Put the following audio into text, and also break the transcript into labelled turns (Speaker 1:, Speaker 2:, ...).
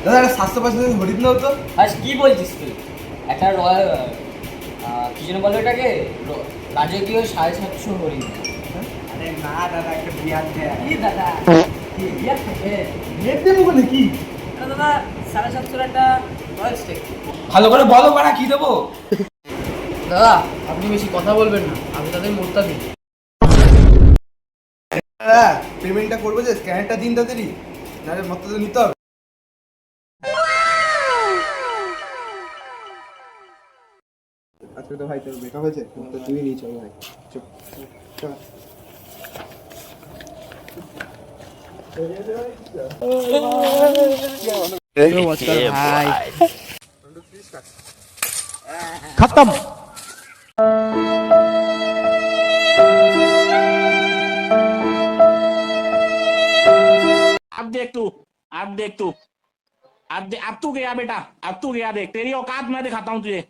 Speaker 1: দাদা একটা স্বাস্থ্য পাশে হরিদ নাও তো।
Speaker 2: আজ কি বলছিস তুই? একটা রয়্যাল কি যেন বলে এটাকে, রাজকীয় 750 হরিণ।
Speaker 1: আরে না দাদা, একটা বিয়ার দেয়।
Speaker 2: কি দাদা, কি বিয়ার থাকে?
Speaker 1: বিয়ার দেবো বলে কি?
Speaker 2: দাদা 750 একটা রয়্যাল স্টেক।
Speaker 1: ভালো করে বলো বাড়া, কি দেবো?
Speaker 2: দাদা আপনি বেশি কথা বলবেন না, আমি তাদের মোড়টা দিই।
Speaker 1: হ্যাঁ, পেমেন্টটা করবো যে, স্ক্যানারটা দিন তাড়াতাড়ি, নাহলে মত তো নিতে হবে। আজকে তো ভাই তোর ব্রেকআপ হয়েছে, তো তুই নিয়ে চল ভাই। চল চল।
Speaker 2: ভাই
Speaker 1: খতম।
Speaker 3: अब देख तू, अब देख तू, अब तू गया बेटा, अब तू गया, देख तेरी औकात मैं दिखाता हूँ तुझे।